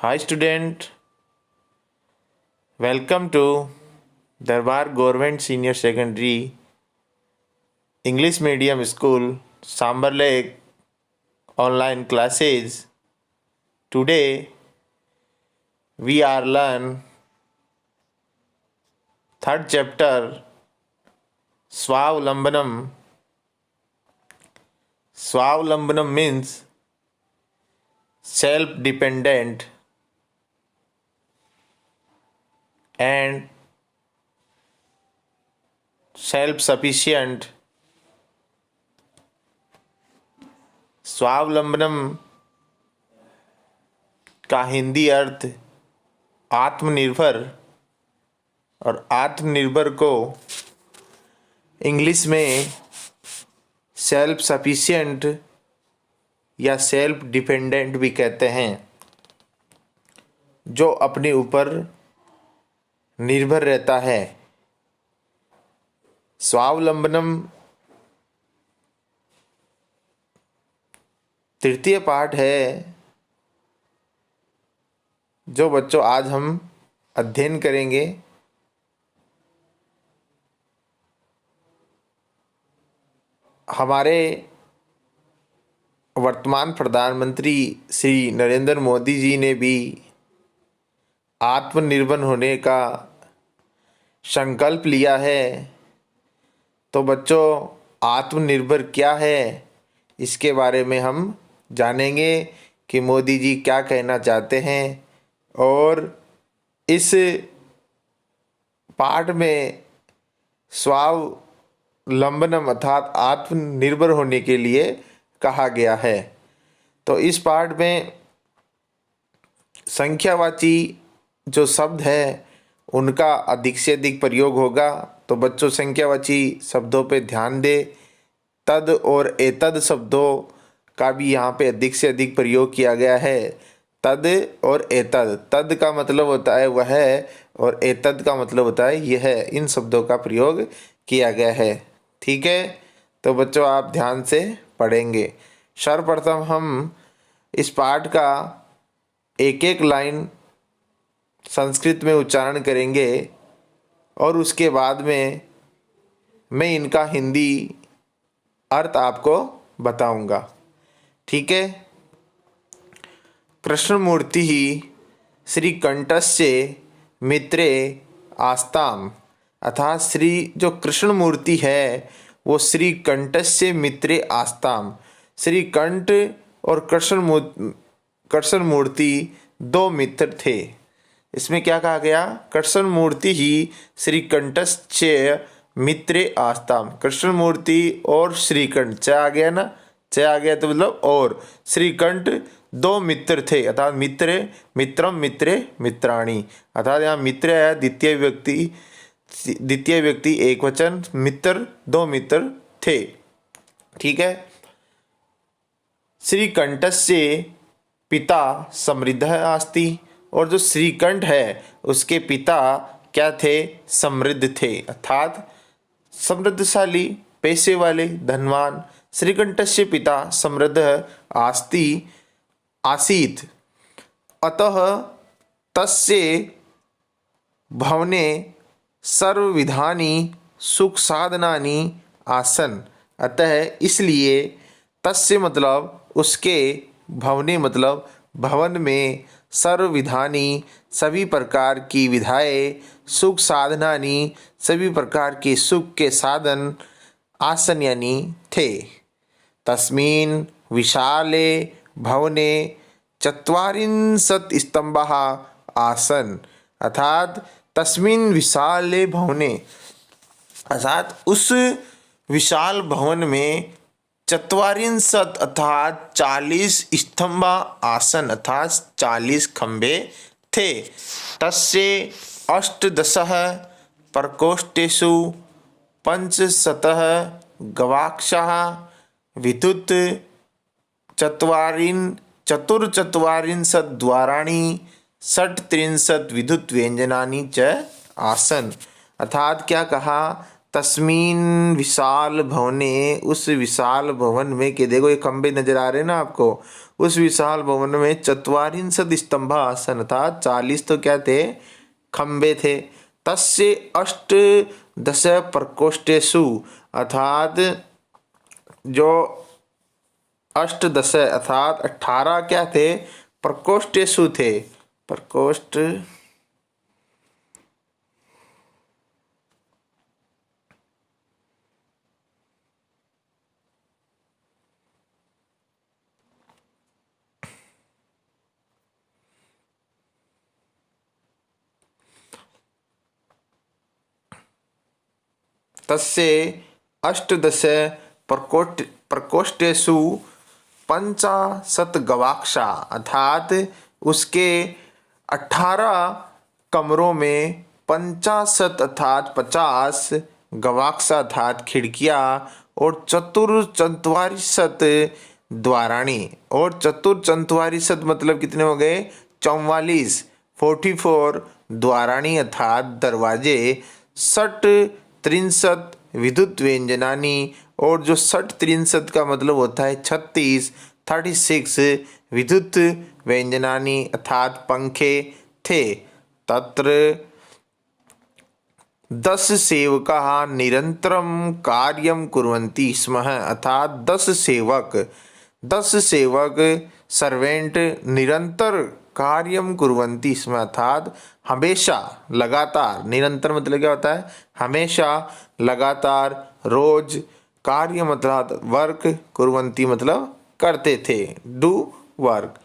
Hi student, welcome to Darbar Government Senior Secondary English Medium School, Sambar Lake online classes. Today we are learn third chapter Swavlambanam. Swavlambanam means self-dependent and self-sufficient. स्वावलंबनम का हिंदी अर्थ आत्मनिर्भर और आत्मनिर्भर को English में self sufficient या self dependent भी कहते हैं, जो अपने ऊपर निर्भर रहता है। स्वावलंबनम तृतीय पाठ है, जो बच्चों आज हम अध्ययन करेंगे। हमारे वर्तमान प्रधानमंत्री श्री नरेंद्र मोदी जी ने भी आत्मनिर्भर होने का संकल्प लिया है। तो बच्चों, आत्मनिर्भर क्या है, इसके बारे में हम जानेंगे कि मोदी जी क्या कहना चाहते हैं। और इस पाठ में स्वावलंबनम अर्थात आत्मनिर्भर होने के लिए कहा गया है। तो इस पाठ में संख्यावाची जो शब्द है उनका अधिक से अधिक प्रयोग होगा। तो बच्चों, संख्यावाची शब्दों पे ध्यान दे। तद और एतद शब्दों का भी यहाँ पे अधिक से अधिक प्रयोग किया गया है। तद और एतद, तद का मतलब होता है वह, और एतद का मतलब होता है यह। इन शब्दों का प्रयोग किया गया है। ठीक है, तो बच्चों आप ध्यान से पढ़ेंगे। सर्वप्रथम हम इस पाठ का एक एक लाइन संस्कृत में उच्चारण करेंगे और उसके बाद में मैं इनका हिंदी अर्थ आपको बताऊंगा। ठीक है। कृष्णमूर्ति ही श्रीकंठस्य मित्रे आस्ताम, अर्थात श्री जो कृष्णमूर्ति है वो श्रीकंठस्य मित्रे आस्ताम। श्रीकंठ और कृष्णमूर्ति दो मित्र थे। इसमें क्या कहा गया? कृष्णमूर्ति ही श्रीकंठस्य मित्रे आस्ताम। कृष्णमूर्ति और श्रीकंठ, च आ गया ना, च आ गया तो मतलब और। श्रीकंठ दो मित्र थे, अर्थात मित्र, मित्रम, मित्रे, मित्राणी, अर्थात यहाँ मित्र है द्वितीय व्यक्ति एक वचन, मित्र दो मित्र थे। ठीक है। श्रीकंठस्य पिता समृद्ध आस्ति, और जो श्रीकंठ है उसके पिता क्या थे? समृद्ध थे, अर्थात समृद्धशाली, पैसे वाले, धनवान। श्रीकंठस्य पिता समृद्ध आसीत्, अतः तस्य भवने सर्वविधानि सुख साधनानि आसन। अतः इसलिए तस्य मतलब उसके, भवने मतलब भवन में, सर्वविधानी सभी प्रकार की विधाएं, सुख साधनानि सभी प्रकार के सुख के साधन, आसन यानी थे। तस्मिन् विशाले भवने चत्वारिंशत् स्तंभाः आसन, अर्थात तस्मिन् विशाले भवने, अर्थात उस विशाल भवन में चत्वारिंशत् अर्थात 40 स्तंभ, आसन अर्थात 40 खंबे थे। तस्य 18 प्रकोष्ठेषु 500 गवाक्षाः विद्युत् चतुर्चत्वारिंशत् द्वाराणि 36 विद्युत व्यंजनानि च आसन। अर्थात क्या कहा? तस्मीन विशाल भवने, उस विशाल भवन में, कि देखो ये खंबे नजर आ रहे हैं ना आपको, उस विशाल भवन में चत्वारिंशत् स्तंभा आसन था, 40 तो क्या थे, खंबे थे। तस्य अष्टदश प्रकोष्ठेषु, अर्थात जो अष्टदश अर्थात 18 क्या थे, प्रकोष्ठेषु थे, प्रकोष्ठ तस्य अष्टदश प्रकोष्ठेषु 50 गवाक्षा, अर्थात उसके 18 कमरों में 50 अर्थात 50 गवाक्षा अर्थात खिड़कियाँ, और चतुर्चत्वारिशत द्वाराणी, और चतुर्चत्वारिशत मतलब कितने हो गए, 44, 44 द्वाराणी अर्थात दरवाजे, षट त्रिंशत विद्युत व्यंजनानी, और जो षट त्रिंशत का मतलब होता है 36, 36 विद्युत व्यंजनानी अर्थात पंखे थे। तत्र 10 सेवकाः निरंतरं कार्यं कुर्वन्ति स्म, अर्थात 10 सेवक सर्वेंट निरंतर कार्यं कुर्वन्ति स्म, अर्थात हमेशा लगातार, निरंतर मतलब क्या होता है, हमेशा लगातार रोज, कार्य मतलब वर्क, कुर्वन्ति मतलब करते थे, डू वर्क।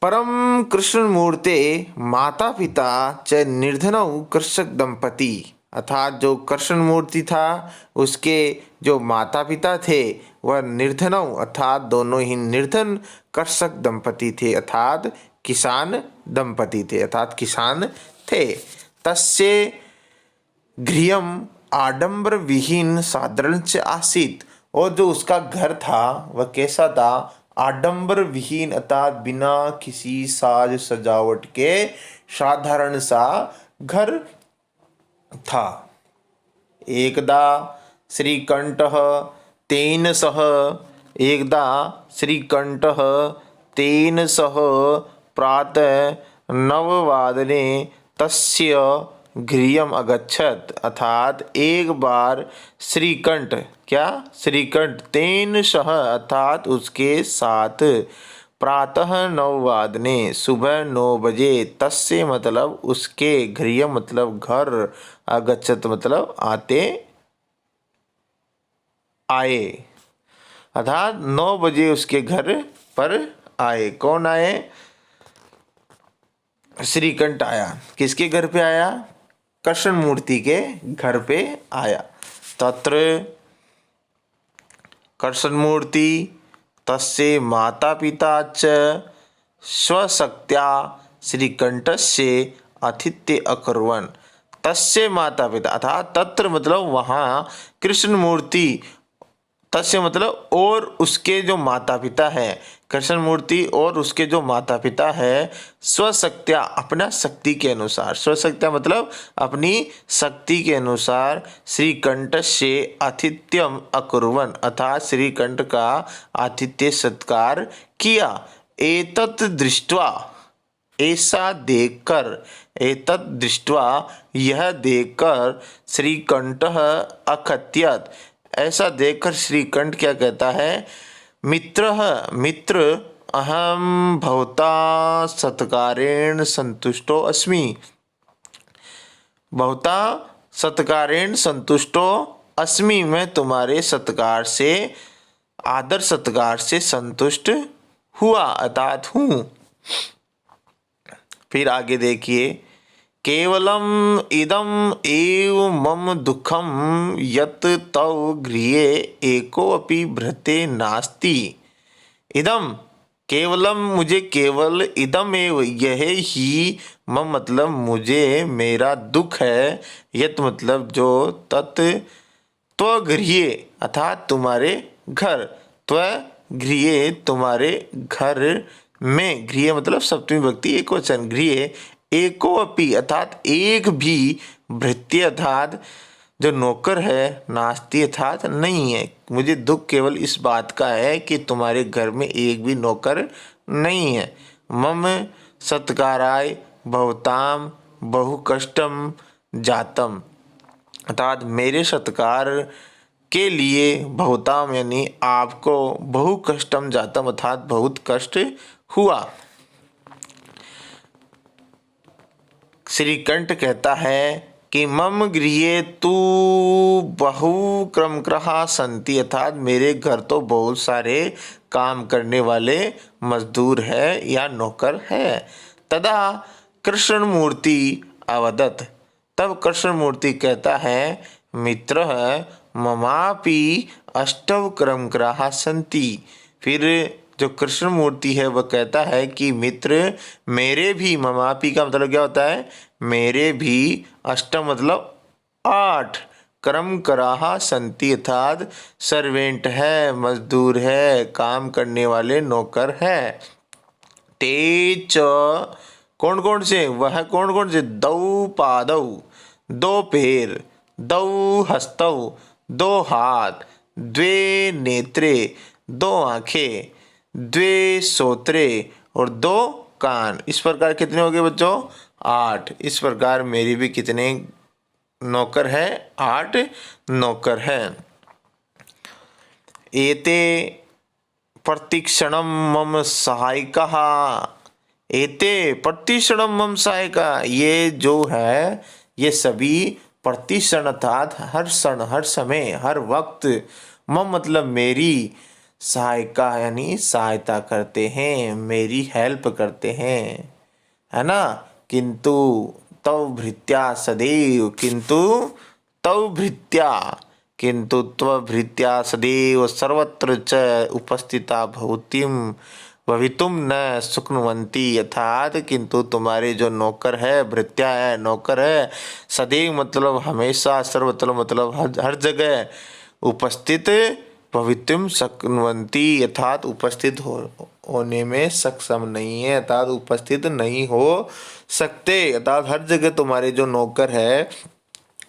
परम कृष्णमूर्ते माता पिता च निर्धनौ कृषक दंपति, अर्थात जो कृष्ण मूर्ति था उसके जो माता पिता थे वह निर्धनौ अर्थात दोनों ही निर्धन कृषक दंपति थे, अर्थात किसान दंपति थे, अर्थात किसान थे। तस्य गृहम् आडंबर विहीन साधारण से आसीत, और जो उसका घर था वह कैसा था, आडंबर विहीन अर्थात बिना किसी साज सजावट के साधारण सा घर था। एकदा श्रीकंठः तेन सह, एकदा श्रीकंठः तेन सह प्रातः 9 तस्य गृहम् अगच्छत्, अर्थात एक बार श्रीकंठ, क्या श्रीकंठ तेन सह अर्थात उसके साथ, प्रातः 9 सुबह 9 बजे, तस्य मतलब उसके, गृह मतलब घर, अगच्छत मतलब आते आए, अर्थात 9 बजे उसके घर पर आए। कौन आए, श्रीकंठ आया, किसके घर पे आया, कृष्ण मूर्ति के घर पे आया। तत्र कृष्ण मूर्ति तस्य माता पिता च स्वशक्त्या श्रीकंठस्य आतिथ्य अकुर्वन्, तस्य माता पिता अर्थात तत्र मतलब वहाँ, कृष्ण मूर्ति, तस्य मतलब और उसके जो माता पिता है, कृष्ण मूर्ति और उसके जो माता पिता है, स्वशक्त्या अपना शक्ति के अनुसार, स्वशक्त्या मतलब अपनी शक्ति के अनुसार, श्रीकंठस्य आतिथ्यम अकुर्वन् अर्थात श्रीकंठ का आतिथ्य सत्कार किया। एतत् दृष्ट्वा, ऐसा देखकर, एतत् दृष्ट्वा यह देखकर, श्रीकंठः अकथयत् ऐसा देखकर श्रीकंठ क्या कहता है, मित्र अहम भवता सत्कारेण संतुष्टो अस्मि, भवता सत्कारेण संतुष्टो अस्मि, मैं तुम्हारे सत्कार से, आदर सत्कार से संतुष्ट हुआ अर्थात हूँ। फिर आगे देखिए, केवलम इदम एव मम दुखम यत् तव गृहे एकोऽपि भृते नास्ति, इदम केवलम मुझे केवल, इदम एव यह ही, मम मतलब मुझे, मेरा दुख है, यत् मतलब जो, तत् त्वगृहे अर्थात तुम्हारे घर, त्वगृहे तुम्हारे घर में, गृह मतलब सप्तमी विभक्ति एकवचन, गृह एको अपि अर्थात एक भी, भृत्य अर्थात जो नौकर है नास्ति अर्थात नहीं है। मुझे दुख केवल इस बात का है कि तुम्हारे घर में एक भी नौकर नहीं है। मम सत्काराय भवताम बहु कष्टम जातम, अर्थात मेरे सत्कार के लिए भवताम यानी आपको बहु कष्टम जातम अर्थात बहुत कष्ट हुआ। श्री कंठ कहता है कि मम गृहे तू बहु क्रमक्रहा संति, अर्थात मेरे घर तो बहुत सारे काम करने वाले मजदूर है या नौकर है। तदा कृष्ण मूर्ति अवदत, तब कृष्ण मूर्ति कहता है मित्र ममापि अष्टव क्रमक्रहा संति। फिर जो कृष्ण मूर्ति है वह कहता है कि मित्र मेरे भी, ममापी का मतलब क्या होता है, मेरे भी अष्टम मतलब 8 क्रम कराहा संति अर्थात सर्वेंट है, मजदूर है, काम करने वाले नौकर है। तेज कौन कौन से, वह कौन कौन से, दौ पादौ 2 पैर, दौ हस्तौ 2 हाथ, द्वे नेत्रे 2 आंखें, द्वे सोत्रे और 2 कान। इस प्रकार कितने हो गए बच्चों, 8। इस प्रकार मेरी भी कितने नौकर है, 8 नौकर है। एते प्रतिक्षणम मम सहायिका, एते प्रतिक्षणम मम सहायिका, ये जो है ये सभी प्रतिक्षण अर्थात हर क्षण, हर समय, हर वक्त, मम मतलब मेरी, सहायिका यानी सहायता करते हैं, मेरी हेल्प करते हैं, है ना। किंतु तव भृत्या सदैव, किंतु तव भृत्या, किंतु त्व भृत्या सदैव सर्वत्र च उपस्थिता भवितुम न सुक्नुवंती, अर्थात किंतु तुम्हारे जो नौकर है, भृत्या है, नौकर है, सदैव मतलब हमेशा, सर्वत्र मतलब हर जगह, उपस्थित भवितुम शक्नुवंती अर्थात उपस्थित होने में सक्षम नहीं है, अर्थात उपस्थित नहीं हो सकते, अर्थात हर जगह तुम्हारे जो नौकर है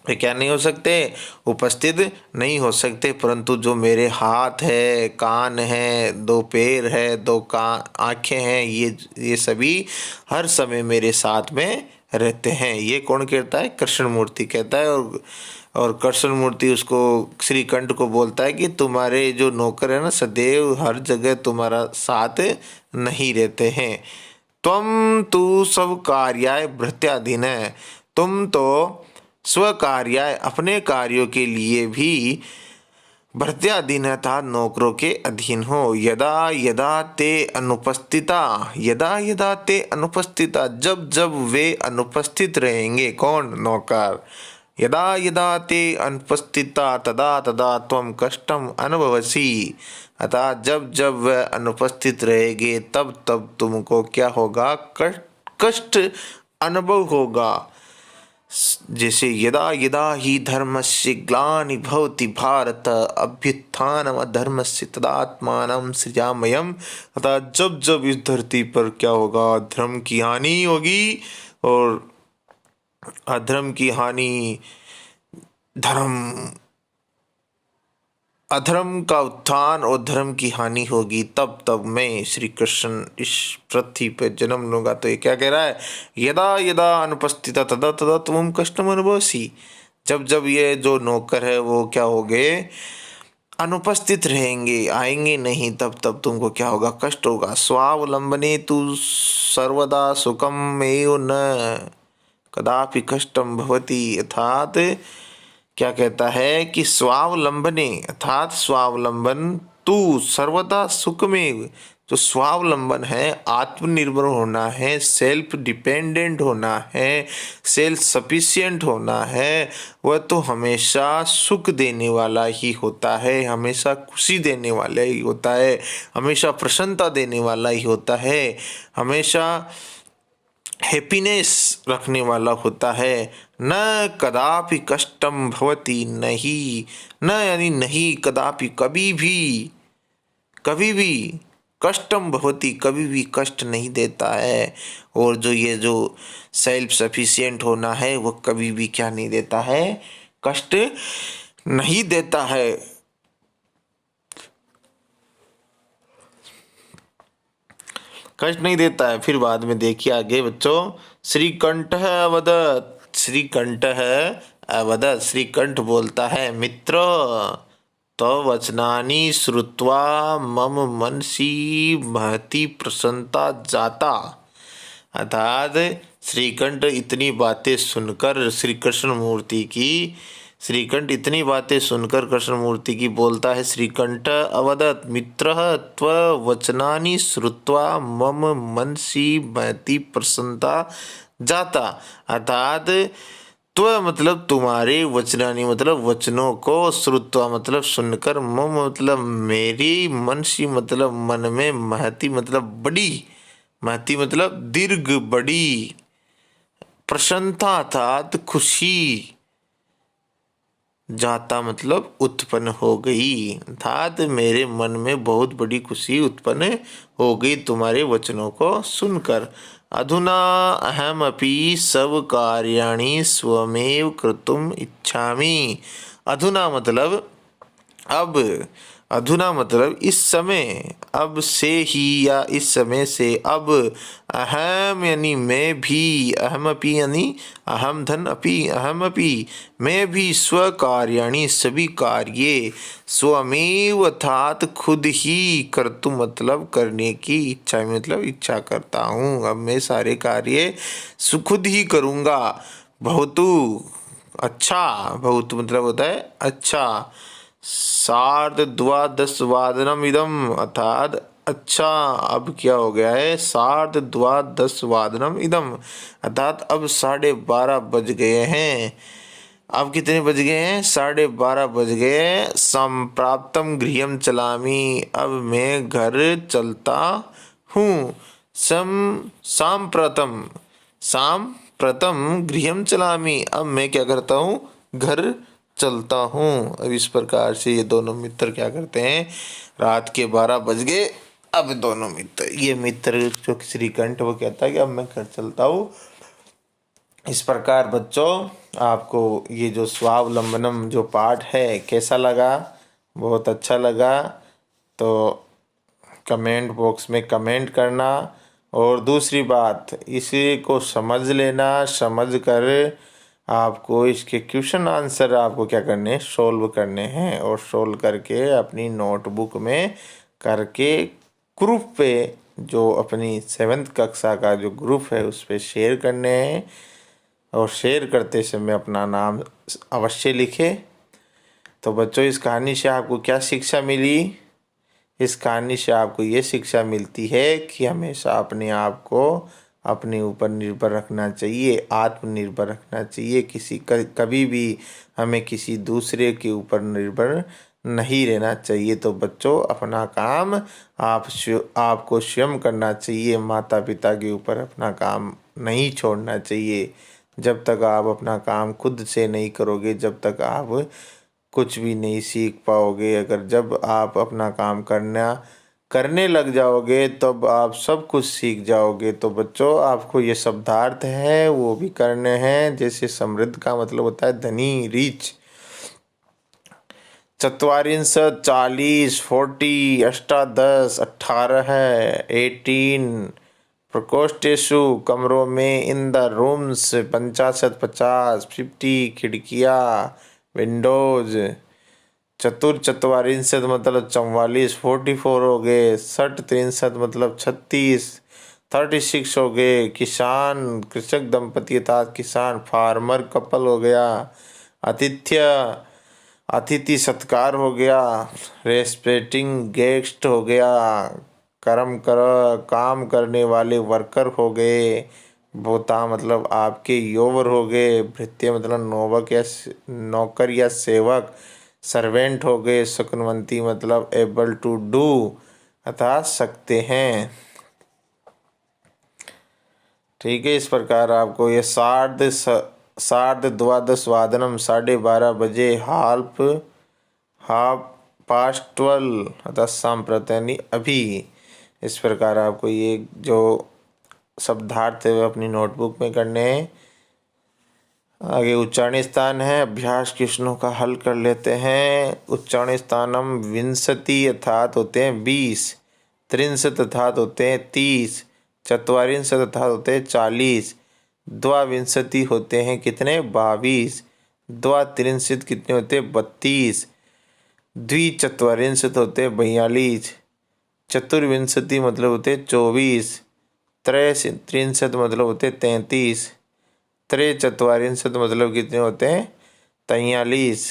वे क्या नहीं हो सकते, उपस्थित नहीं हो सकते। परंतु जो मेरे हाथ है, कान है, 2 पैर है, 2 आँखें हैं, ये सभी हर समय मेरे साथ में रहते हैं। ये कौन कहता है, कृष्ण मूर्ति कहता है। और कृष्ण मूर्ति उसको श्री कंठ को बोलता है कि तुम्हारे जो नौकर है ना सदैव हर जगह तुम्हारा साथ नहीं रहते हैं। त्वं तु सब कार्याय भृत्याधीन है, तुम तो स्व कार्याय अपने कार्यों के लिए भी भृत्याधीन अर्थात नौकरों के अधीन हो। यदा यदा ते अनुपस्थिता, यदा यदा ते अनुपस्थिता, जब जब वे अनुपस्थित रहेंगे, कौन, नौकर। यदा यदा ते अनुपस्थिता तदा तदा त्वं कष्टम अनुभवसी, अर्थात जब जब वह अनुपस्थित रहेंगे तब तब तुमको क्या होगा, कष्ट अनुभव होगा। जैसे यदा यदा ही धर्मस्य ग्लानि भवति भारत अभ्युत्थानम् अधर्मस्य तदात्मानं सृजाम्यहम्, अर्थात जब जब इस धरती पर क्या होगा, धर्म की हानि होगी और अधर्म की हानि, अधर्म का उत्थान और धर्म की हानि होगी, तब तब मैं श्री कृष्ण इस पृथ्वी पर जन्म लूंगा। तो ये क्या कह रहा है, यदा यदा अनुपस्थिता तदा तदा तुम कष्टम अनुभवसी, जब जब ये जो नौकर है वो क्या हो गए, अनुपस्थित रहेंगे, आएंगे नहीं, तब तब तुमको क्या होगा, कष्ट होगा। स्वावलंबने तु सर्वदा सुखम एव न कदापि कष्टम भवति, अर्थात क्या कहता है कि स्वावलंबने अर्थात स्वावलंबन तू सर्वदा सुख में, जो स्वावलंबन है आत्मनिर्भर होना है, सेल्फ डिपेंडेंट होना है, सेल्फ सफिशिएंट होना है, वह तो हमेशा सुख देने वाला ही होता है, हमेशा खुशी देने वाला ही होता है, हमेशा प्रसन्नता देने वाला ही होता है, हमेशा हैप्पीनेस रखने वाला होता है। न कदापि कष्टम भवति, नहीं, न यानी नहीं, कदापि कभी भी कष्टम भवति, कभी भी कष्ट नहीं देता है। और जो ये जो सेल्फ सफिशिएंट होना है वो कभी भी क्या नहीं देता है, कष्ट नहीं देता है। कष्ट नहीं देता है। फिर बाद में देखिए आगे बच्चों, श्रीकंठ अवदत्, श्रीकंठ अवदत्, श्रीकंठ बोलता है मित्र, तो वचनानि श्रुत्वा मम मनसि महती प्रसन्नता जाता। अर्थात श्रीकंठ इतनी बातें सुनकर श्री कृष्ण मूर्ति की, श्रीकंठ इतनी बातें सुनकर कृष्ण मूर्ति की बोलता है, श्रीकंठ अवदत् मित्र त्व वचनानि श्रुत्वा मम मनसि महती प्रसन्नता जाता। अर्थात त्व मतलब तुम्हारे, वचनानि मतलब वचनों को, श्रुत्वा मतलब सुनकर, मम मतलब मेरी, मनसि मतलब मन में, महती मतलब बड़ी, महती मतलब दीर्घ बड़ी, प्रसन्नता अर्थात खुशी, जाता मतलब उत्पन्न हो गई, अर्थात मेरे मन में बहुत बड़ी खुशी उत्पन्न हो गई तुम्हारे वचनों को सुनकर। अधुना अहमपि सब कार्याणि स्वमेव कर्तुम इच्छामि। अधुना मतलब अब, अधुना मतलब इस समय, अब से ही या इस समय से, अब अहम यानी मैं भी, अहमपि यानी अहम धन अपि, अहमपि मैं भी, स्व कार्याणि सभी कार्य, स्वमेव अर्थात खुद ही, कर्तुम मतलब करने की इच्छा, मतलब इच्छा करता हूँ। अब मैं सारे कार्य खुद ही करूँगा। बहुतु अच्छा, बहुत मतलब होता है अच्छा। सार्धद्वादशवादनम इदम, अर्थात अच्छा अब क्या हो गया है, सार्धद्वादशवादनम इदम, अर्थात अब 12:30 बज गए हैं। अब कितने बज गए हैं, 12:30 बज गए। संप्राप्तम गृहम चलामी, अब मैं घर चलता हूँ। सांप्रतम, सांप्रतम गृहम चलामी, अब मैं क्या करता हूँ, घर चलता हूँ। अब इस प्रकार से ये दोनों मित्र क्या करते हैं, रात के 12 बज गए, अब दोनों मित्र, ये मित्र जो श्रीकंठ वो कहता है कि अब मैं घर चलता हूँ। इस प्रकार बच्चों आपको ये जो स्वावलंबनम जो पाठ है कैसा लगा, बहुत अच्छा लगा तो कमेंट बॉक्स में कमेंट करना। और दूसरी बात, इसी को समझ लेना, समझ कर आपको इसके क्वेश्चन आंसर आपको क्या करने हैं, सोल्व करने हैं, और सोल्व करके अपनी नोटबुक में करके ग्रुप पे, जो अपनी 7th कक्षा का जो ग्रुप है उस पर शेयर करने हैं। और शेयर करते समय अपना नाम अवश्य लिखें। तो बच्चों इस कहानी से आपको क्या शिक्षा मिली, इस कहानी से आपको ये शिक्षा मिलती है कि हमेशा अपने आप को अपने ऊपर निर्भर रखना चाहिए, आत्मनिर्भर रखना चाहिए। कभी भी हमें किसी दूसरे के ऊपर निर्भर नहीं रहना चाहिए। तो बच्चों अपना काम आपको स्वयं करना चाहिए, माता पिता के ऊपर अपना काम नहीं छोड़ना चाहिए। जब तक आप अपना काम खुद से नहीं करोगे, जब तक आप कुछ भी नहीं सीख पाओगे। अगर जब आप अपना काम करने लग जाओगे तब आप सब कुछ सीख जाओगे। तो बच्चों आपको ये शब्दार्थ है वो भी करने हैं। जैसे समृद्ध का मतलब होता है धनी, रिच। 44, 40, 40, अष्टादश, 18 है, 18 प्रकोष्ठेषु कमरों में, इन द रूम्स 50, 50, 50 खिड़कियाँ, विंडोज। चतुर्चत्वारिंशत् मतलब 44, 44 हो गए। 63 मतलब 36, 36 हो गए। किसान कृषक दंपति अर्थात किसान फार्मर कपल हो गया। आतिथ्य अतिथि सत्कार हो गया। रेस्पेक्टिंग गेस्ट हो गया। काम करने वाले वर्कर हो गए। भोता मतलब आपके योवर हो गए। भृत्य मतलब नौकर या सेवक, सर्वेंट हो गए। शक्नुवंती मतलब एबल टू डू अर्थात सकते हैं। ठीक है, इस प्रकार आपको ये सार्धद्वादशवादनम 12:30 बजे, हाफ पास्ट 12 अर्थात सांप्रत यानी अभी। इस प्रकार आपको ये जो शब्दार्थ है वो अपनी नोटबुक में करने हैं। आगे उच्चारण स्थान है, अभ्यास प्रश्नों का हल कर लेते हैं। उच्चारण स्थानम विंशति अर्थात होते हैं 20, त्रिंशत अर्थात होते हैं 30, चत्वारिंशत अर्थात होते हैं 40, द्वाविंशति होते हैं कितने 22, द्वात्रिंशत कितने होते हैं 32, द्विचत्वारिंशत होते हैं 42, चतुर्विंशति मतलब होते हैं 24, त्रयस्त्रिंशत मतलब होते हैं 33, त्रिचत्वारिंशत मतलब कितने होते हैं 43,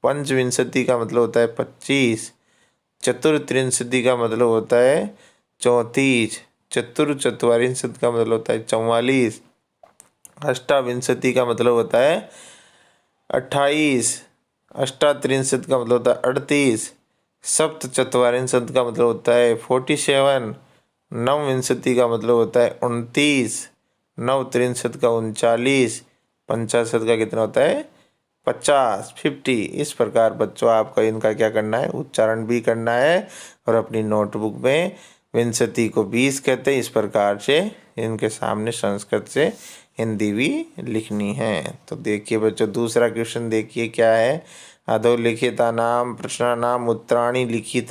पंचविंशति का मतलब होता है 25, चतुर्त्रिंशति का मतलब होता है 34, चतुर्चत्वारिंशत का मतलब होता है 44, अष्टाविंशति का मतलब होता है 28, अष्टात्रिंशत का मतलब होता है 38, सप्तचत्वारिंशत का मतलब होता है 47, नवविंशति का मतलब होता है 29, नवत्रिंशत का 39, पंचाशत का कितना होता है 50, 50। इस प्रकार बच्चों आपका इनका क्या करना है, उच्चारण भी करना है और अपनी नोटबुक में विंशति को 20 कहते हैं, इस प्रकार से इनके सामने संस्कृत से हिंदी भी लिखनी है। तो देखिए बच्चों दूसरा क्वेश्चन देखिए क्या है। अधोलिखितानां प्रश्नानाम् उत्तराणि लिखित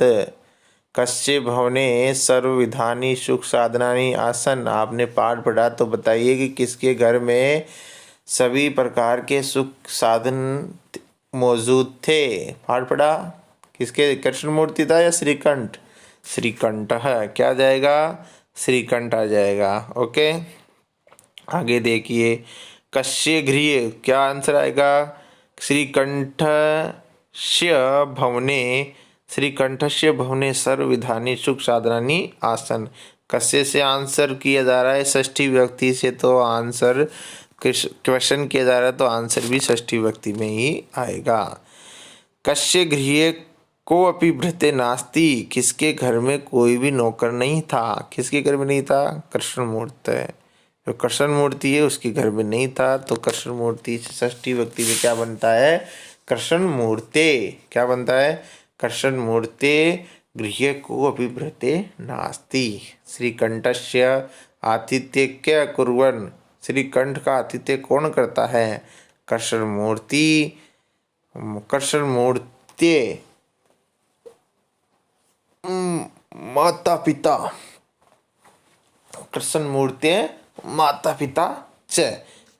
कस्य भवने सर्वविधानि सुख साधनानि आसन। आपने पाठ पढ़ा तो बताइए कि किसके घर में सभी प्रकार के सुख साधन मौजूद थे। पाठ पढ़ा किसके, कृष्ण मूर्ति था या श्रीकंठ, श्रीकंठ है, क्या जाएगा श्रीकंठ आ जाएगा। ओके आगे देखिए कस्य गृहे, क्या आंसर आएगा श्रीकंठस्य भवने, श्रीकंठस्य भवने सर्वविधानि सुख साधनानि आसन। कस्य से आंसर किया जा रहा है षष्ठी व्यक्ति से, तो आंसर क्वेश्चन किया जा रहा है तो आंसर भी षष्ठी व्यक्ति में ही आएगा। कस्य गृहे को अपि भृते नास्ति, किसके घर में कोई भी नौकर नहीं था, किसके घर में नहीं था कृष्ण मूर्ति, जो कृष्ण मूर्ति है उसके घर में नहीं था, तो कृष्ण मूर्ति से षष्ठी व्यक्ति में क्या बनता है कृष्ण मूर्ते, क्या बनता है कृष्ण मूर्ते गृहे को अपि भृते नास्ति। श्रीकंठस्य आतिथ्य क्या कुर्वन्, श्रीकंठ का आतिथ्य कौन करता है कृष्ण मूर्ति, कृष्ण मूर्ते माता पिता, कृष्ण मूर्ति माता पिता च,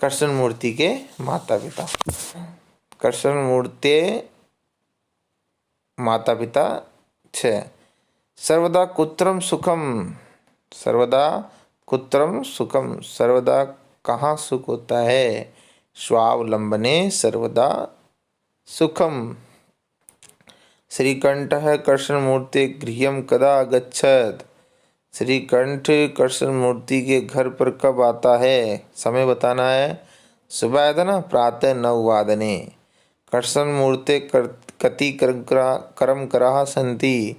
कृष्ण मूर्ति के माता पिता, कृष्ण मूर्ति माता पिता छ। सर्वदा कुत्रम सुखम, सर्वदा कुत्रम सुखम, सर्वदा कहाँ सुख होता है, स्वावलंबने सर्वदा सुखम। श्रीकंठः कृष्णमूर्ते गृहं कदा गच्छत, श्रीकंठ कृष्ण मूर्ति के घर पर कब आता है, समय बताना है। सुबह आया था ना, प्रातः 9 वादने। कृष्ण मूर्ते कति कर्म कराः सन्ति,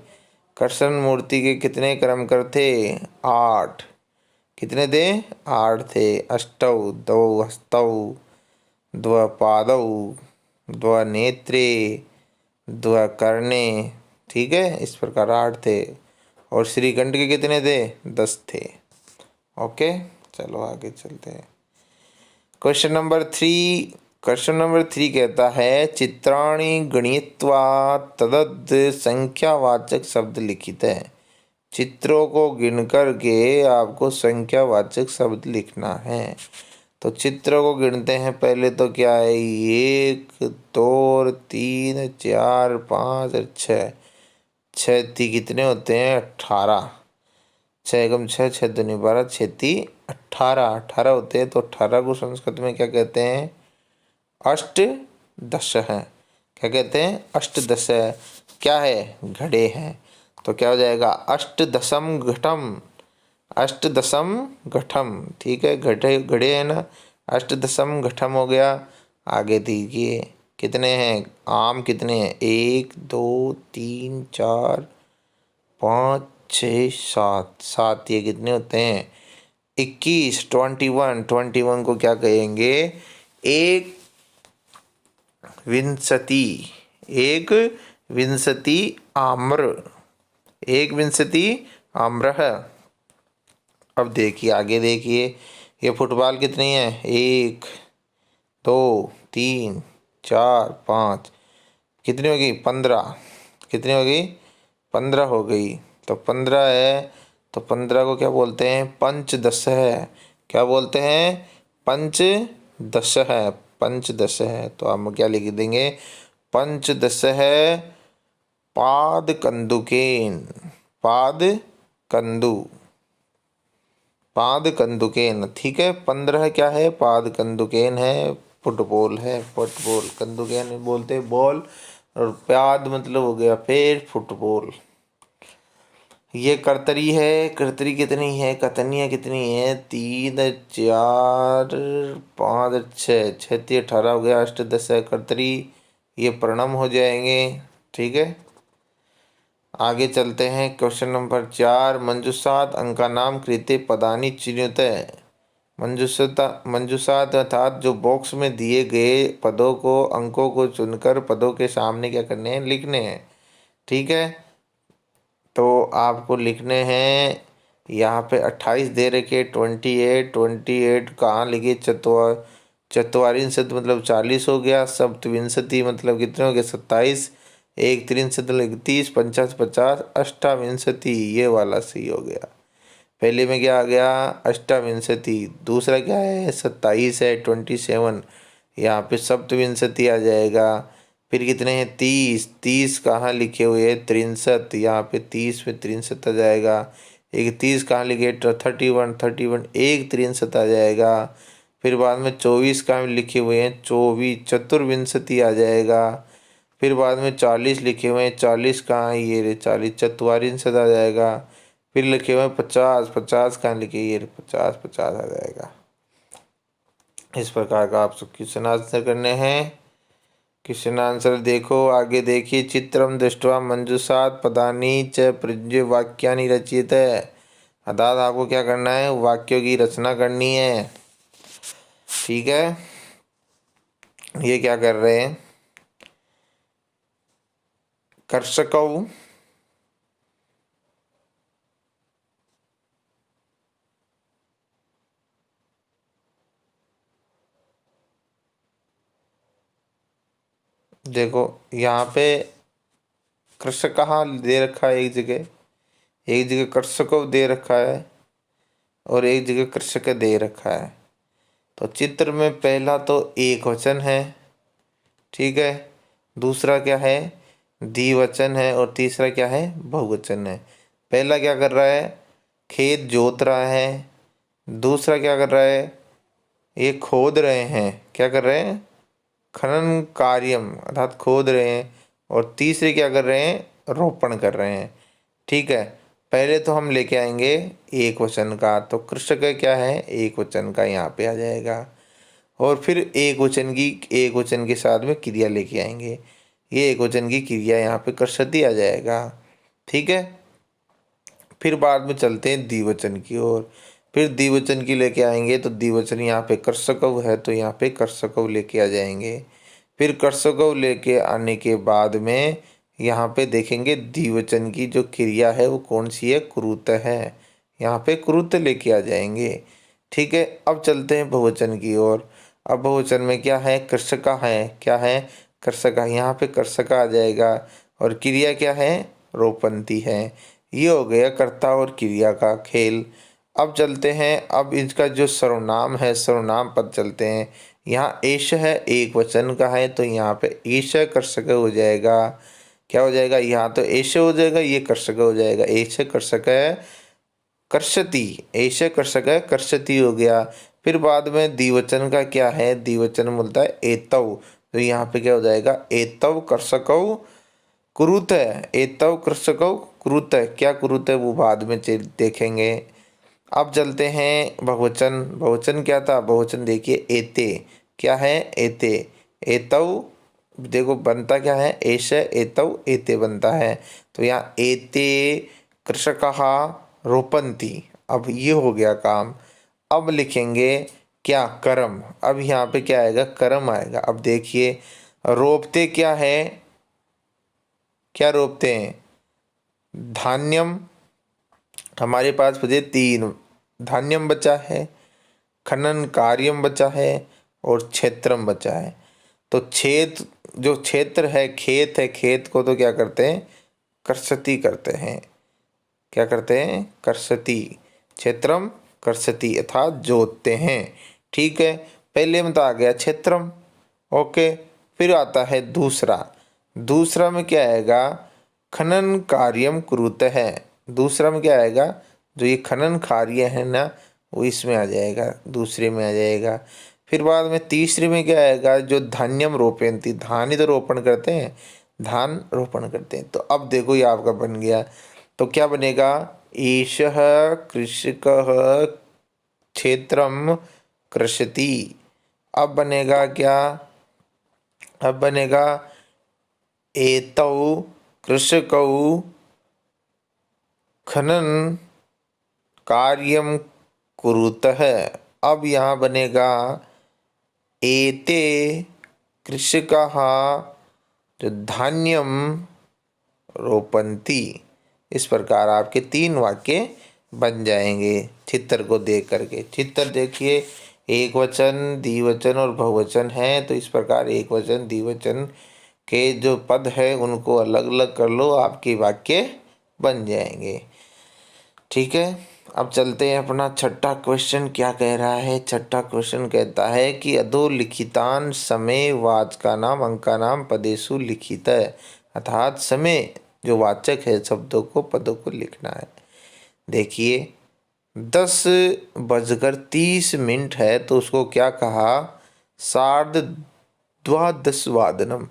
कृष्ण मूर्ति के कितने कर्म कर थे 8, कितने थे 8 थे। अष्टौ द्वौ हस्तौ द्वौ पादौ द्वौ नेत्रे द्वौ कर्णे, ठीक है इस प्रकार 8 थे। और श्रीकंठ के कितने थे 10 थे। ओके चलो आगे चलते हैं। क्वेश्चन नंबर 3, क्वेश्चन नंबर 3 कहता है चित्राणि गणित्वा तदद संख्यावाचक शब्द लिखित है। चित्रों को गिन कर के आपको संख्यावाचक शब्द लिखना है। तो चित्रों को गिनते हैं पहले, तो क्या है 1 2 3 4 5 और 6, 6 कितने होते हैं 18, 6 एकम 6, 6 दूनी 12, 6 3 18, 18 होते हैं। तो 18 को संस्कृत में क्या कहते हैं अष्टदश है, क्या कहते हैं अष्टदश है, क्या है घड़े हैं। तो क्या हो जाएगा अष्टदशम घटम, अष्टदशम घटम, ठीक है घड़े घड़े है ना, अष्टदशम घटम हो गया। आगे देखिए कितने हैं आम, कितने हैं 1 2 3 4 5 6 7, 7 ये कितने होते हैं 21, 21, 21 को क्या कहेंगे एक विंशति, एक विंशति आम्र, एक विंशति आम्र है। अब देखिए आगे देखिए ये फुटबॉल कितनी है 1 2 3 4 5, कितनी हो गई 15, कितनी हो गई 15 हो गई। तो 15 है, तो 15 को क्या बोलते हैं पंचदश है। क्या बोलते हैं पंचदश है, पंचदश है। तो हम क्या लिख देंगे पंचदश है पाद कंदुकेन, पाद कंदु, पाद कंदुकेन। ठीक है 15 क्या है पाद कंदुकेन है, फुटबॉल है, फुटबॉल। कंदुकेन बोलते हैं बॉल, और पाद मतलब हो गया फिर फुटबॉल। ये कर्तरी है, कर्तरी कितनी है, कतनियाँ कितनी है 3 4 5 6, 6 3 18 हो गया, 8 10 है कर्तरी। ये प्रणम हो जाएंगे। ठीक है आगे चलते हैं क्वेश्चन नंबर 4। मंजूषात अंका नाम कृते पदानी चिन्हित। मंजूषात अर्थात जो बॉक्स में दिए गए पदों को, अंकों को चुनकर पदों के सामने क्या करने हैं लिखने हैं। ठीक है तो आपको लिखने हैं यहाँ पे 28 दे रखे, 28, 28 कहाँ लिखे चत्वारिंशत मतलब 40 हो गया, सप्तविंशति मतलब कितने हो गए 27, एक त्रिंशत 31, 50 50, अष्टाविंशति ये वाला सही हो गया। पहले में क्या आ गया अष्टाविंशति, दूसरा क्या है 27 है 27, यहाँ पे सप्तविंशति आ जाएगा। फिर कितने हैं 30, 30 कहाँ लिखे हुए हैं 63, यहाँ पे 30 में 63 आ जाएगा। 31 कहाँ लिखे 31, 31 एक 63 आ जाएगा। फिर बाद में 24 कहाँ लिखे हुए हैं 24, चतुर्विंशति आ जाएगा। फिर बाद में 40 लिखे हुए हैं, 40 कहाँ ये रे 40 चतुर्विंशति आ जाएगा। फिर लिखे हुए हैं 50, 50 कहाँ लिखे ये रे 50, 50 आ जाएगा। इस प्रकार का आप सब क्वेश्चन आंसर करने हैं। क्वेश्चन आंसर देखो आगे देखिए। चित्रम दृष्ट्वा मंजूषात पदानि च प्रयुज्य वाक्यानि रचित। अर्थात आपको क्या करना है वाक्यों की रचना करनी है। ठीक है ये क्या कर रहे हैं कर्षकौ देखो यहाँ पे कृषक कहाँ दे रखा है, एक जगह कृषकों दे रखा है और एक जगह कृषक दे रखा है। तो चित्र में पहला तो एक वचन है। ठीक है दूसरा क्या है द्विवचन है और तीसरा क्या है बहुवचन है। पहला क्या कर रहा है खेत जोत रहा है, दूसरा क्या कर रहा है ये खोद रहे हैं, क्या कर रहे हैं खनन कार्यम अर्थात खोद रहे हैं, और तीसरे क्या कर रहे हैं रोपण कर रहे हैं। ठीक है पहले तो हम लेके आएंगे एक वचन का, तो कृषक क्या है एक वचन का यहाँ पे आ जाएगा, और फिर एक वचन के साथ में क्रिया लेके आएंगे, ये एक वचन की क्रिया यहाँ पे कृषति आ जाएगा। ठीक है फिर बाद में चलते हैं द्विवचन की ओर, फिर द्विवचन की लेके आएंगे, तो द्विवचन यहाँ पे कर्षकव है तो यहाँ पे कर्षकव लेके आ जाएंगे। फिर कर्षकव लेके आने के बाद में यहाँ पे देखेंगे द्विवचन की जो क्रिया है वो कौन सी है कुरुत है, यहाँ पे कुरुत लेके आ जाएंगे। ठीक है अब चलते हैं बहुवचन की ओर। अब बहुवचन में क्या है कृषका है, क्या है कृषका, यहाँ पे कृषका आ जाएगा और क्रिया क्या है रोपंती है। ये हो गया कर्ता और क्रिया का खेल। अब चलते हैं अब इसका जो सर्वनाम है सर्वनाम पद चलते हैं। यहाँ एश है एक वचन का है तो यहाँ पे ईश कर्षक हो जाएगा, क्या हो जाएगा यहाँ तो एश हो जाएगा ये कर्षक हो जाएगा, एश कर्षक है कर्षति, एश कर्षक है कर्षति हो गया। फिर बाद में द्विवचन का क्या है द्विवचन बोलता है एतव, तो यहाँ पे क्या हो जाएगा एतव कर्षकौ कुरुत है, एतव कृषकौ कुरुत है, क्या कुरुत है वो बाद में देखेंगे। अब चलते हैं बहुवचन। बहुवचन क्या था बहुवचन देखिए एते, क्या है एते, एतव देखो बनता क्या है एश एतव एते बनता है, तो यहाँ एते कृषकः रोपन्ति। अब ये हो गया काम। अब लिखेंगे क्या कर्म, अब यहाँ पे क्या आएगा कर्म आएगा। अब देखिए रोपते क्या है, क्या रोपते हैं धान्यम, हमारे पास बचे 3 धान्यम बचा है, खनन कार्यम बचा है और क्षेत्रम बचा है। तो जो क्षेत्र है, खेत को तो क्या करते हैं, कर्षति करते हैं। क्या करते हैं, कर्षति। क्षेत्रम कर्षति अर्थात जोतते हैं। ठीक है, पहले में तो आ गया क्षेत्रम। ओके, फिर आता है दूसरा में क्या आएगा, खनन कार्यम कुरुते है। दूसरा में क्या आएगा, जो ये खनन कार्य है ना, वो इसमें आ जाएगा, दूसरे में आ जाएगा। फिर बाद में तीसरे में क्या आएगा, जो धान्यम रोपयन्ति, धान ही तो रोपण करते हैं, धान रोपण करते हैं। तो अब देखो ये आपका बन गया। तो क्या बनेगा, ईशः कृषकः क्षेत्रम कृषति। अब बनेगा क्या, अब बनेगा एतौ कृषकौ खनन कार्यम कुरुतः। अब यहाँ बनेगा एते कृषकाः जो धान्यम रोपन्ति। इस प्रकार आपके 3 वाक्य बन जाएंगे चित्र को देख करके। चित्र देखिए, एक वचन, द्विवचन और बहुवचन है। तो इस प्रकार एक वचन द्विवचन के जो पद है उनको अलग अलग कर लो, आपके वाक्य बन जाएंगे। ठीक है, अब चलते हैं अपना छठा क्वेश्चन क्या कह रहा है। छठा क्वेश्चन कहता है कि अधोलिखितान समय वाचकानाम अंकानाम पदेषु लिखित है। अर्थात समय जो वाचक है शब्दों को, पदों को लिखना है। देखिए 10:30 है, तो उसको क्या कहा, 12:15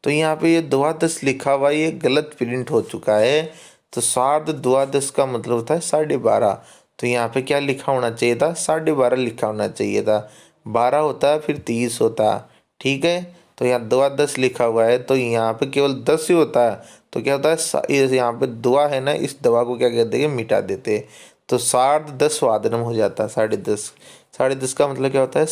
तो यहाँ पे ये 12 लिखा हुआ, ये गलत प्रिंट हो चुका है। तो 12:15 का मतलब होता है 12:30। तो यहाँ पे क्या लिखा होना चाहिए था, 12:30 लिखा होना चाहिए था। 12 होता है फिर 30 होता। ठीक है, तो यहाँ 12:10 लिखा हुआ है, तो यहाँ पे केवल 10 ही होता है। तो क्या होता है, यहाँ पे दुआ है ना, इस दवा को क्या कहते हैं, मिटा देते। तो 10:30 हो जाता है। 10:30 का मतलब क्या होता है,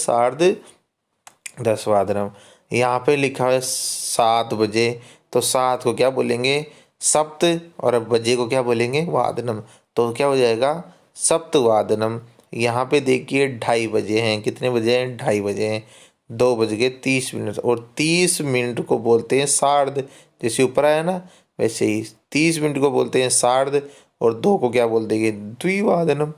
10:30। यहाँ पे लिखा है 7 बजे, तो 7 को क्या बोलेंगे, सप्त, और बजे को क्या बोलेंगे, वादनम। तो क्या हो जाएगा, सप्तवादनम। यहाँ पे देखिए 2:30 बजे हैं, कितने बजे हैं, 2:30 बजे हैं। 2:30 और 30 मिनट को बोलते हैं सार्ध। जैसे ऊपर आया ना, वैसे ही 30 मिनट को बोलते हैं सार्ध, और 2 को क्या बोल देंगे, द्विवादनम।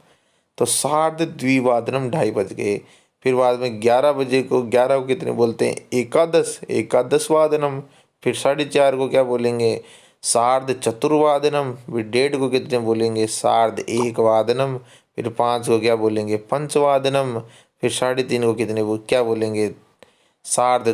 तो सार्ध द्विवादनम, 2:30 बज गए। फिर बाद में 11 बजे को, 11 को कितने बोलते हैं, एकादश वादनम। फिर 4:30 को क्या बोलेंगे, सार्ध चतुर्वादनम। फिर 1:30 को कितने बोलेंगे, सार्ध एक वादनम। फिर 5 को क्या बोलेंगे, पंचवादनम। फिर 3:30 को कितने क्या बोलेंगे, सार्ध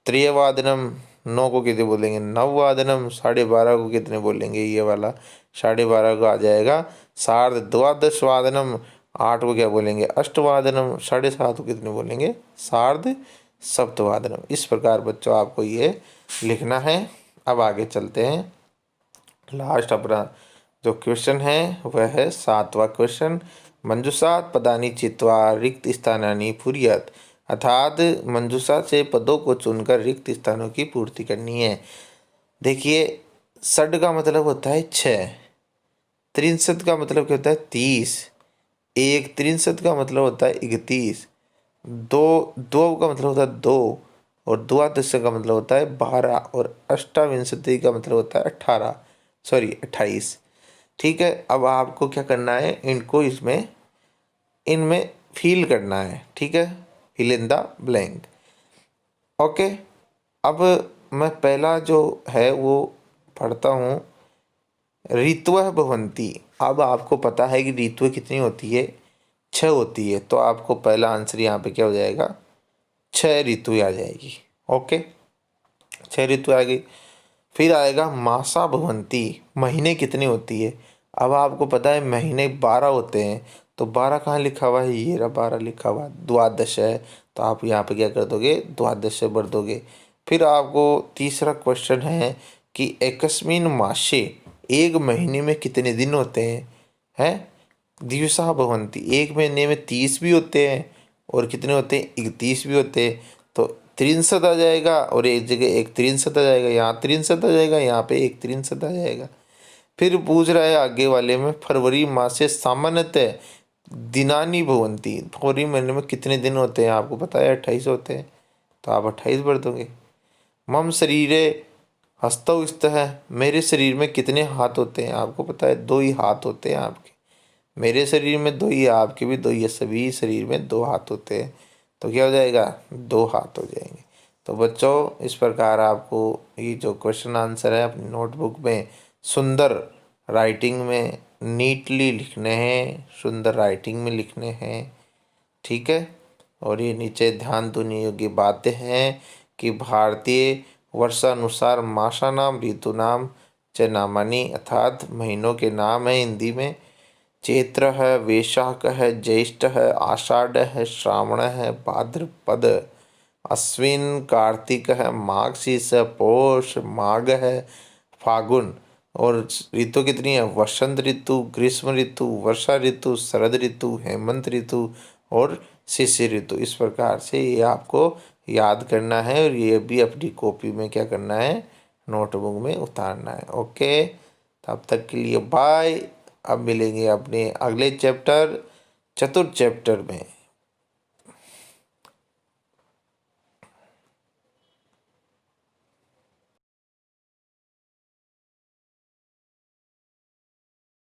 त्रयवादनम। 9 को कितने बोलेंगे, नववादनम। 12:30 को कितने बोलेंगे, ये वाला 12:30 को आ जाएगा सार्ध द्वादशवादनम। 8 को क्या बोलेंगे, अष्टवादनम। 7:30 को कितने बोलेंगे, सार्ध सप्तवादनम। इस प्रकार बच्चों आपको ये लिखना है। अब आगे चलते हैं। लास्ट अपना जो क्वेश्चन है वह है 7वां क्वेश्चन। मंजूषात पदानि चित्वा रिक्त स्थानानि पूर्यत। अर्थात मंजूषा से पदों को चुनकर रिक्त स्थानों की पूर्ति करनी है। देखिए षड का मतलब होता है 6, त्रिंशत का मतलब क्या होता है 30, एक त्रिंशत का मतलब होता है 31, दो का मतलब होता है 2, और द्वादश का मतलब होता है 12, और अष्टाविंशति का मतलब होता है 28। ठीक है, अब आपको क्या करना है, इनको इनमें फिल करना है। ठीक है, fill in the blank. Okay, अब मैं पहला जो है वो पढ़ता हूँ। ऋतवः भवन्ति। अब आपको पता है कि ऋतुएं कितनी होती है, 6 होती है। तो आपको पहला आंसर यहाँ पे क्या हो जाएगा, 6 ऋतुएं आ जाएगी। ओके, 6 ऋतु आ गई। फिर आएगा मासा भवन्ति। महीने कितनी होती है। अब आपको पता है महीने 12 होते हैं। तो 12 कहाँ लिखा हुआ है, ये रहा 12 लिखा हुआ, द्वादश है। तो आप यहाँ पे क्या कर दोगे, द्वादश से भर दोगे। फिर आपको तीसरा क्वेश्चन है कि एकस्मिन मासे, एक महीने में कितने दिन होते हैं दिवसा भवन्ति। एक महीने में 30 भी होते हैं, और कितने होते हैं, 31 भी होते हैं। तो 63 आ जाएगा, और एक जगह 163 आ जाएगा, यहाँ 63 आ जाएगा, यहाँ पे 163 आ जाएगा। फिर पूछ रहा है आगे वाले में, फरवरी मासे सामान्यतः दिनानी भवन्ति। फरवरी महीने में कितने दिन होते हैं, आपको पता है 28 होते हैं। तो आप 28 भर दोगे। मम शरीरे हस्तौ स्तः, मेरे शरीर में कितने हाथ होते हैं? आपको पता है 2 ही हाथ होते हैं आपके। मेरे शरीर में 2 ही है, आपके भी 2 ही है, सभी शरीर में 2 हाथ होते हैं। तो क्या हो जाएगा? 2 हाथ हो जाएंगे। तो बच्चों, इस प्रकार आपको ये जो क्वेश्चन आंसर है अपनी नोटबुक में सुंदर राइटिंग में नीटली लिखने हैं, सुंदर राइटिंग में लिखने हैं, ठीक है। और ये नीचे ध्यान देने योग्य बातें हैं कि भारतीय वर्षानुसार मासानाम ऋतुनाम च नामानि, अर्थात महीनों के नाम है हिंदी में। चैत्र है, वैशाख है, ज्येष्ठ है, आषाढ़ है, श्रावण है, भाद्रपद, अश्विन, कार्तिक है, माघशीर्ष है, पौष, माघ है, फागुन। और ऋतु कितनी है? वसंत ऋतु, ग्रीष्म ऋतु, वर्षा ऋतु, शरद ऋतु, हेमंत ऋतु और शिशिर ऋतु। इस प्रकार से ये आपको याद करना है और ये भी अपनी कॉपी में क्या करना है? नोटबुक में उतारना है। ओके, तब तक के लिए बाय। अब मिलेंगे अपने अगले चैप्टर, चतुर्थ चैप्टर में।